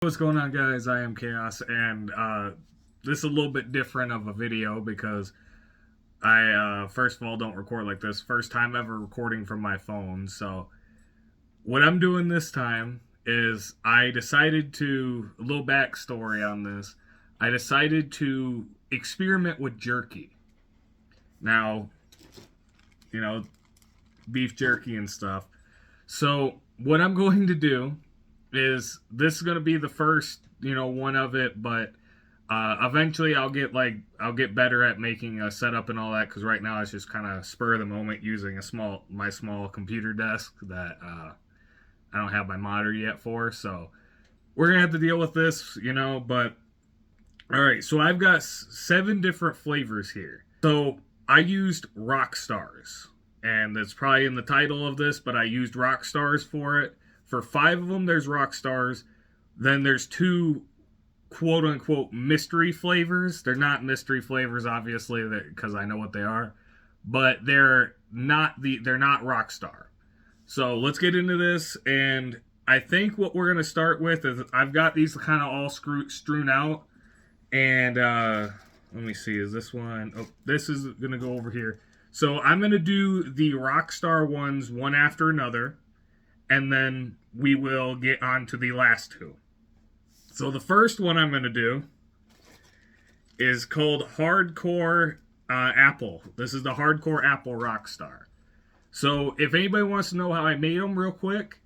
What's going on, guys? I am Chaos, and this is a little bit different of a video because I first of all don't record like this. First time ever recording from my phone. So what I'm doing this time is I decided to, a little backstory on this, I decided to experiment with jerky. Now, you know, beef jerky and stuff. So what I'm going to do is, this is going to be the first, one of it, but eventually I'll get better at making a setup and all that, because right now it's just kind of spur of the moment using my small computer desk that I don't have my monitor yet for. So we're gonna have to deal with this, but all right. So I've got 7 different flavors here. So I used Rockstars, and that's probably in the title of this, but I used Rockstars for it. For 5 of them, there's Rockstars. Then there's 2 quote-unquote mystery flavors. They're not mystery flavors, obviously, because I know what they are. But they're not Rockstar. So let's get into this. And I think what we're going to start with is, I've got these kind of all strewn out. And let me see. Is this one? Oh, this is going to go over here. So I'm going to do the Rockstar ones one after another. And then we will get on to the last 2. So the first one I'm going to do is called Hardcore Apple. This is the Hardcore Apple Rockstar. So if anybody wants to know how I made them real quick,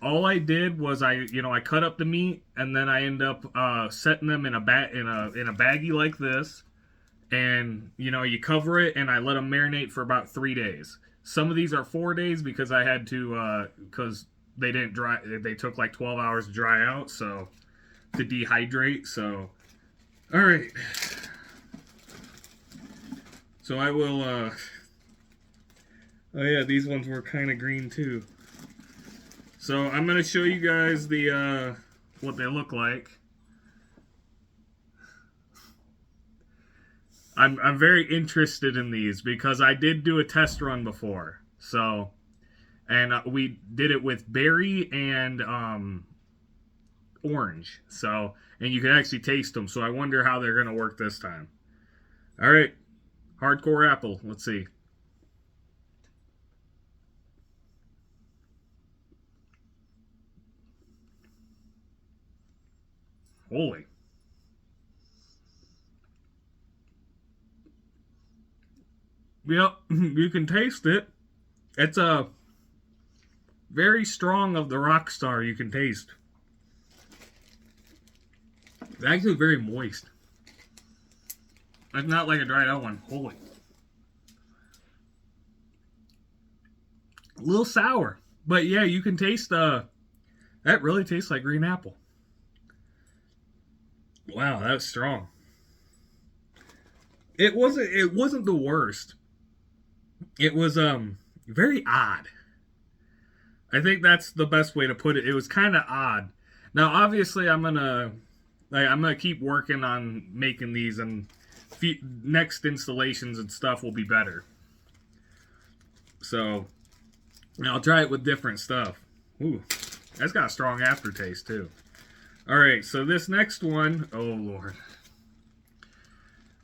all I did was I cut up the meat, and then I end up setting them in a baggie like this, and you cover it, and I let them marinate for about 3 days. Some of these are 4 days because I had to, because they didn't dry. They took like 12 hours to dry out, so to dehydrate. So, all right. So I will. Oh yeah, these ones were kind of green too. So I'm gonna show you guys the what they look like. I'm very interested in these because I did do a test run before. So, and we did it with berry and orange. So, and you can actually taste them. So I wonder how they're gonna work this time. All right, Hardcore Apple. Let's see. Holy. Yep, you can taste it. It's a very strong of the Rockstar. You can taste. It's actually very moist. It's not like a dried out one. Holy. A little sour. But yeah, you can taste that really tastes like green apple. Wow, that's strong. It wasn't the worst. It was very odd. I think that's the best way to put it. It was kind of odd. Now, obviously, I'm gonna keep working on making these, and next installations and stuff will be better. So, I'll try it with different stuff. Ooh, that's got a strong aftertaste too. All right, so this next one, oh Lord,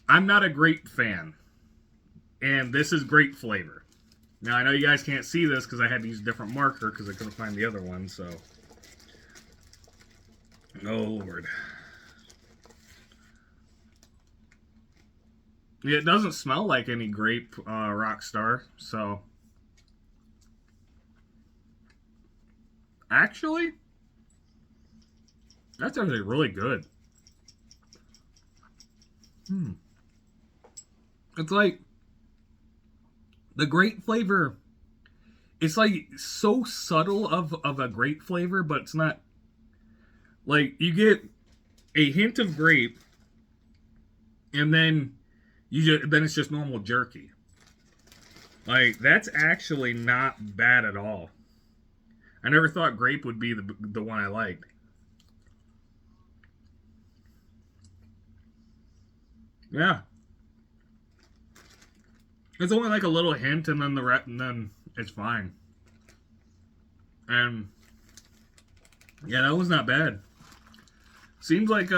I'm not a grape fan. And this is grape flavor. Now, I know you guys can't see this because I had to use a different marker because I couldn't find the other one, so. Oh, Lord. Yeah, it doesn't smell like any grape Rockstar, so. Actually, that's actually really good. It's like, the grape flavor, it's like so subtle of a grape flavor, but it's not. Like, you get a hint of grape, and then it's just normal jerky. Like, that's actually not bad at all. I never thought grape would be the one I liked. Yeah. It's only like a little hint, and then it's fine. And yeah, that was not bad. Seems like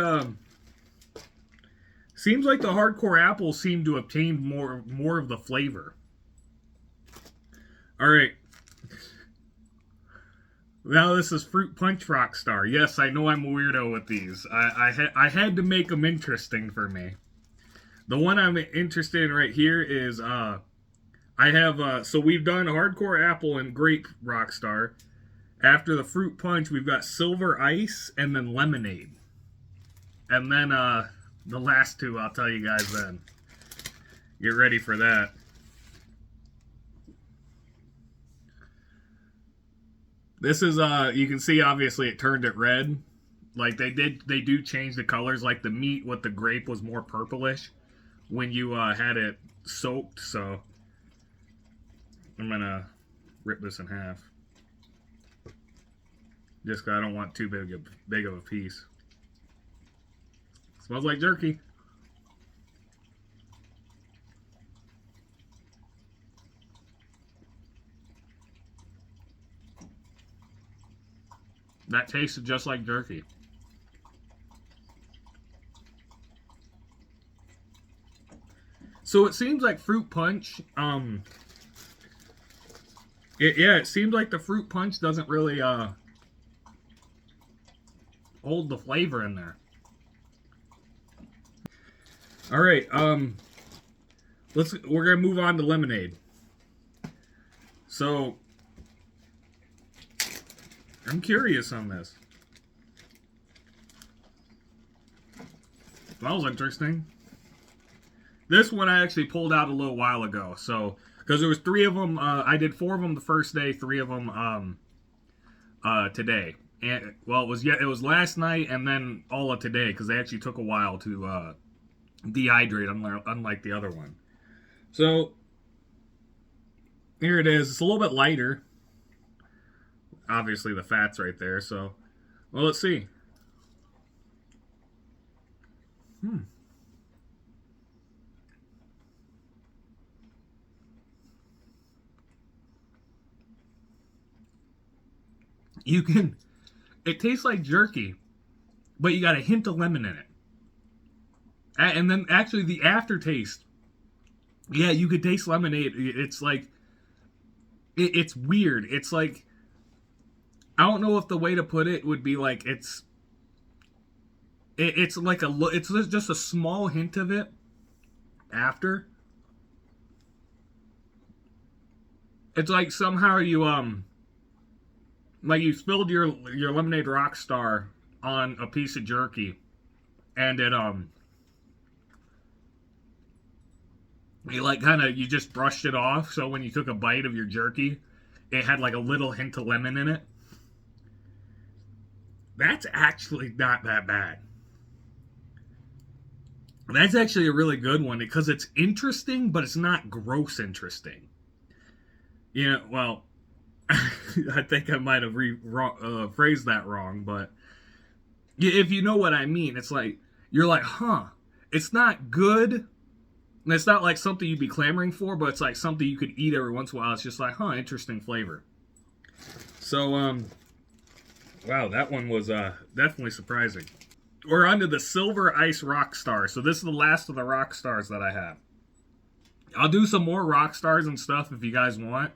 seems like the hardcore apples seem to obtain more of the flavor. All right. Now this is Fruit Punch Rockstar. Yes, I know I'm a weirdo with these. I had to make them interesting for me. The one I'm interested in right here is I have so we've done hardcore apple and grape Rockstar. After the fruit punch, we've got silver ice and then lemonade. And then the last two I'll tell you guys then. Get ready for that. This is you can see obviously it turned it red. Like they do change the colors. Like the meat with the grape was more purplish when you had it soaked. So I'm gonna rip this in half. Just because I don't want too big of a piece. Smells like jerky. That tasted just like jerky. So it seems like fruit punch. It seems like the fruit punch doesn't really hold the flavor in there. All right, we're gonna move on to lemonade. So I'm curious on this. Smells interesting. This one I actually pulled out a little while ago. So, because there was 3 of them, I did 4 of them the first day, 3 of them today. And well, it was last night and then all of today because they actually took a while to dehydrate, unlike the other one. So here it is. It's a little bit lighter. Obviously, the fat's right there. So, well, let's see. It tastes like jerky, but you got a hint of lemon in it. And then actually the aftertaste, yeah, you could taste lemonade. It's like, it's weird. It's like, I don't know if the way to put it would be like, it's like it's just a small hint of it after. It's like somehow you, like you spilled your lemonade Rockstar on a piece of jerky, and it you just brushed it off. So when you took a bite of your jerky, it had like a little hint of lemon in it. That's actually not that bad. That's actually a really good one because it's interesting, but it's not gross interesting. You know, well, I think I might have phrased that wrong, but if you know what I mean, it's like, you're like, huh, it's not good, and it's not like something you'd be clamoring for, but it's like something you could eat every once in a while. It's just like, huh, interesting flavor. So, wow, that one was definitely surprising. We're on to the Silver Ice Rockstar. So this is the last of the Rockstars that I have. I'll do some more Rockstars and stuff if you guys want.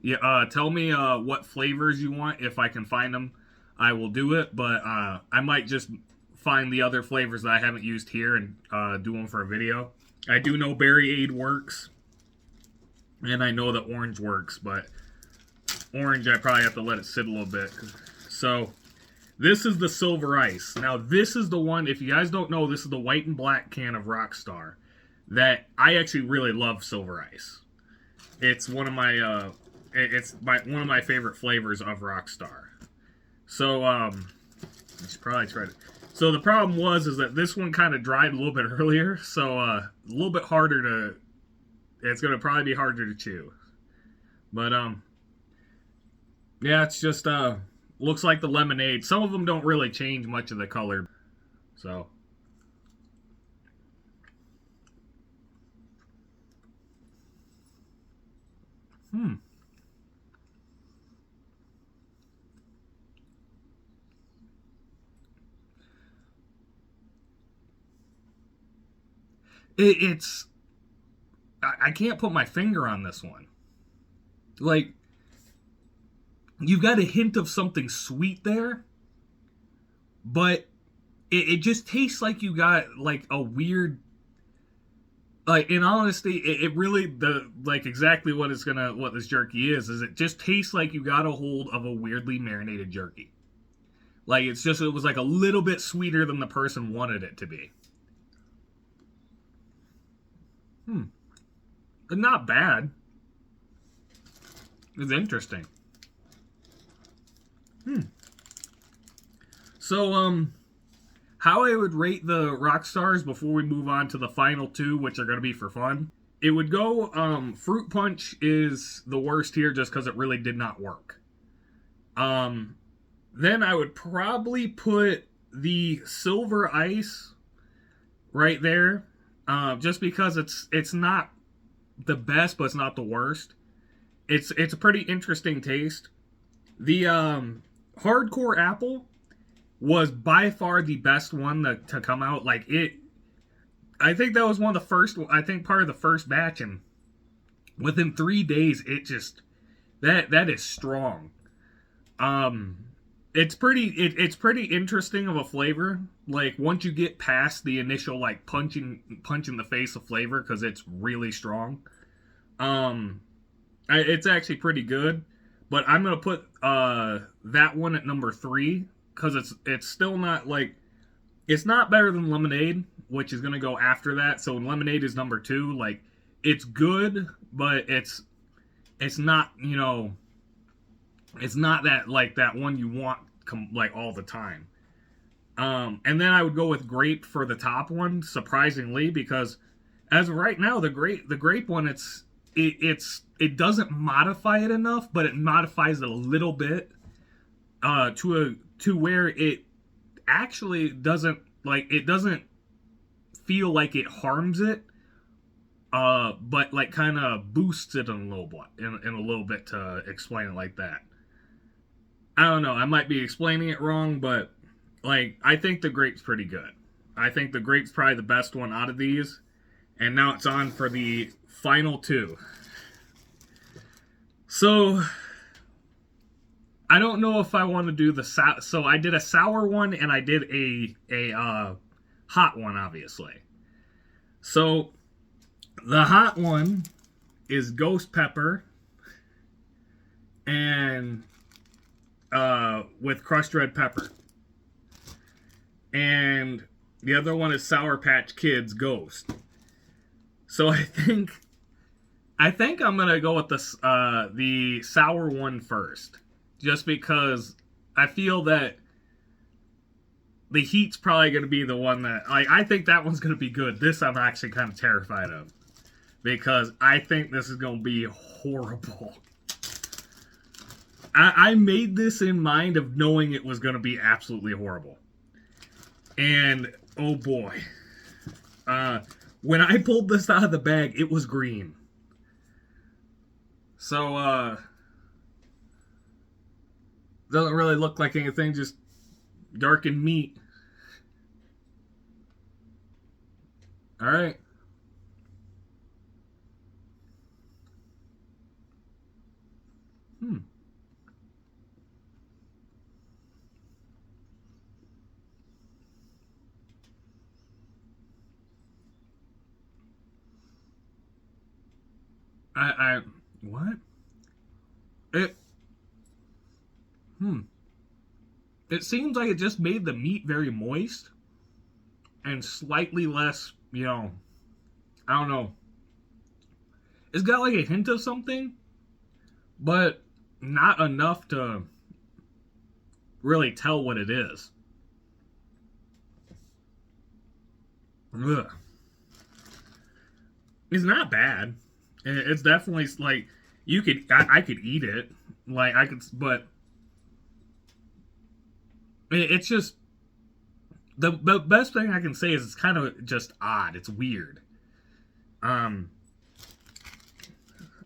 Yeah, tell me what flavors you want. If I can find them, I will do it. But I might just find the other flavors that I haven't used here and do them for a video. I do know Berry Aid works, and I know that orange works, but orange I probably have to let it sit a little bit. So this is the Silver Ice. Now this is the one, if you guys don't know, this is the white and black can of Rockstar that I actually really love. Silver Ice. It's one of my one of my favorite flavors of Rockstar. So I should probably try to. So the problem is that this one kind of dried a little bit earlier, so a little bit harder to. It's gonna probably be harder to chew, but yeah, it's just looks like the lemonade. Some of them don't really change much of the color, so. it's I can't put my finger on this one. Like, you've got a hint of something sweet there, but it just tastes like you got like a weird, like, in honesty, it really, the like exactly what this jerky is it just tastes like you got a hold of a weirdly marinated jerky. Like, it was like a little bit sweeter than the person wanted it to be. But not bad. It's interesting. So, how I would rate the Rockstars before we move on to the final two, which are going to be for fun. It would go, Fruit Punch is the worst here just because it really did not work. Then I would probably put the Silver Ice right there, just because it's not the best, but it's not the worst. It's a pretty interesting taste. The Hardcore Apple was by far the best one to come out. Like, I think that was one of the first. I think part of the first batch, and within 3 days, it just that is strong. It's pretty interesting of a flavor. Like, once you get past the initial like punch in the face of flavor, because it's really strong. It's actually pretty good, but I'm gonna put that one at number 3 because it's still not like, it's not better than Lemonade, which is gonna go after that. So Lemonade is number 2. Like, it's good, but it's not, it's not that like that one you want like all the time. And then I would go with Grape for the top one, surprisingly, because as of right now, the grape one, it doesn't modify it enough, but it modifies it a little bit to where it actually doesn't, like, it doesn't feel like it harms it, but like kind of boosts it in a little bit, to explain it like that. I don't know. I might be explaining it wrong, but like, I think the grape's pretty good. I think the grape's probably the best one out of these. And now it's on for the final two. So, I don't know if I want to do so I did a sour one and I did a hot one, obviously. So, the hot one is ghost pepper and with crushed red pepper. And the other one is Sour Patch Kids Ghost. So I think I'm gonna go with the sour one first, just because I feel that the heat's probably gonna be the one that, like, I think that one's gonna be good. This I'm actually kind of terrified of, because I think this is gonna be horrible. I made this in mind of knowing it was gonna be absolutely horrible, and oh boy, when I pulled this out of the bag, it was green. So, doesn't really look like anything, just darkened meat. Alright. What? It, It seems like it just made the meat very moist and slightly less, I don't know. It's got like a hint of something, but not enough to really tell what it is. Ugh. It's not bad. It's definitely like, I could eat it, like I could, but it's just the best thing I can say is it's kind of just odd. It's weird.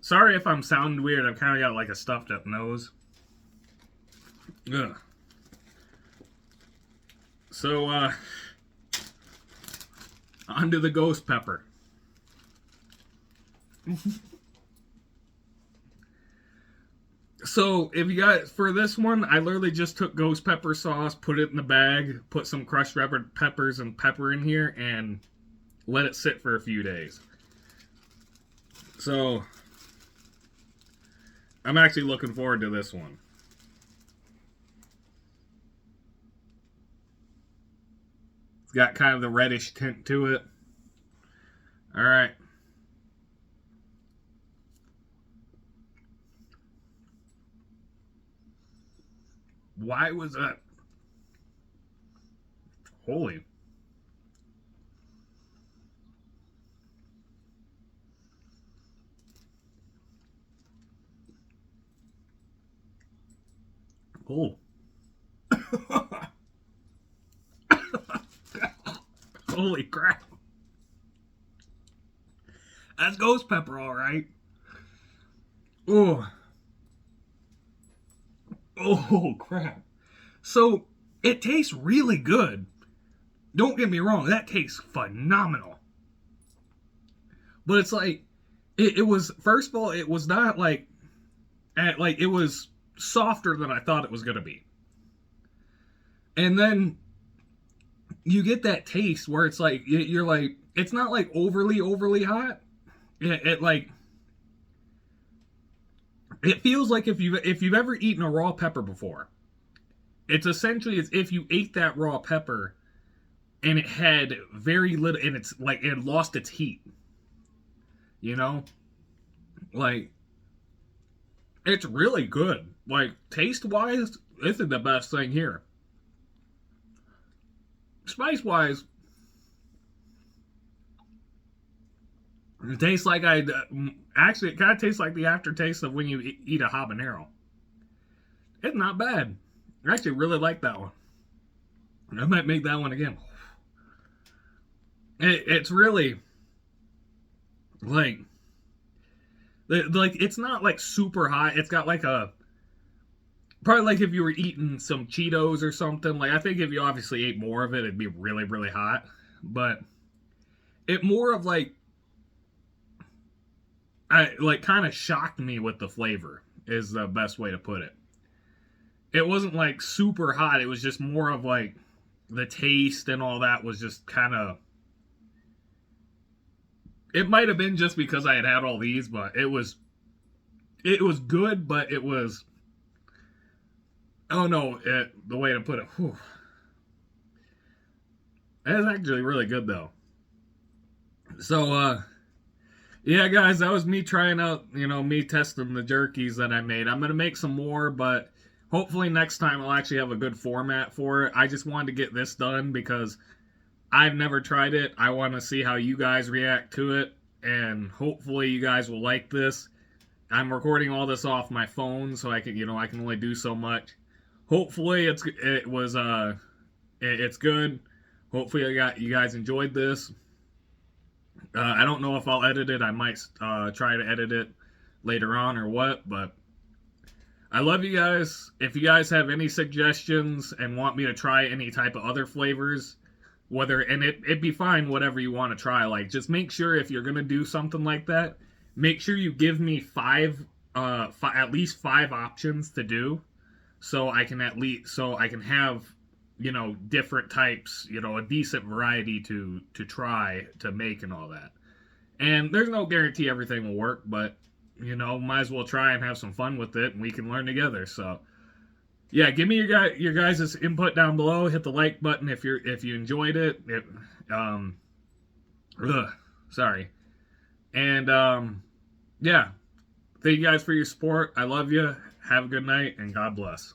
Sorry if I'm sounding weird. I've kind of got like a stuffed up nose. Ugh. So, onto the ghost pepper. So if you guys, for this one, I literally just took ghost pepper sauce, put it in the bag, put some crushed red peppers and pepper in here, and let it sit for a few days. So I'm actually looking forward to this one. It's got kind of the reddish tint to it. All right. Why was that? Holy. Oh. Holy crap. That's ghost pepper, all right. Oh. Oh, crap. So, it tastes really good. Don't get me wrong, that tastes phenomenal. But it's like, it was, first of all, it was not like, it was softer than I thought it was going to be. And then you get that taste where it's like, you're like, it's not like overly hot. It like, it feels like if you've ever eaten a raw pepper before, it's essentially as if you ate that raw pepper and it had very little, and it's like it lost its heat. You know, like it's really good. Like taste wise, this is the best thing here. Spice wise, it tastes like actually it kind of tastes like the aftertaste of when you eat a habanero. It's not bad. I actually really like that one. I might make that one again. It's really like it's not like super hot. It's got like a probably like if you were eating some Cheetos or something. Like I think if you obviously ate more of it, it'd be really hot. But it more of like I like kind of shocked me with the flavor is the best way to put it. It wasn't like super hot. It was just more of like the taste and all that was just kind of. It might have been just because I had all these, but it was good, but it was. Oh no, the way to put it. Whew. It's actually really good though. So yeah, guys, that was me trying out, me testing the jerkies that I made. I'm gonna make some more, but hopefully next time I'll actually have a good format for it. I just wanted to get this done because I've never tried it. I want to see how you guys react to it, and hopefully you guys will like this. I'm recording all this off my phone, so I can, I can only do so much. Hopefully it's good. Hopefully you guys enjoyed this. I don't know if I'll edit it. I might try to edit it later on or what, but I love you guys. If you guys have any suggestions and want me to try any type of other flavors, it'd be fine whatever you want to try. Like just make sure if you're gonna do something like that, make sure you give me at least 5 options to do, so I can have different types, a decent variety to try to make and all that. And there's no guarantee everything will work, but might as well try and have some fun with it, and we can learn together. So yeah, give me your guys' input down below. Hit the like button if you enjoyed it. Sorry. And yeah, thank you guys for your support. I love you. Have a good night, and God bless.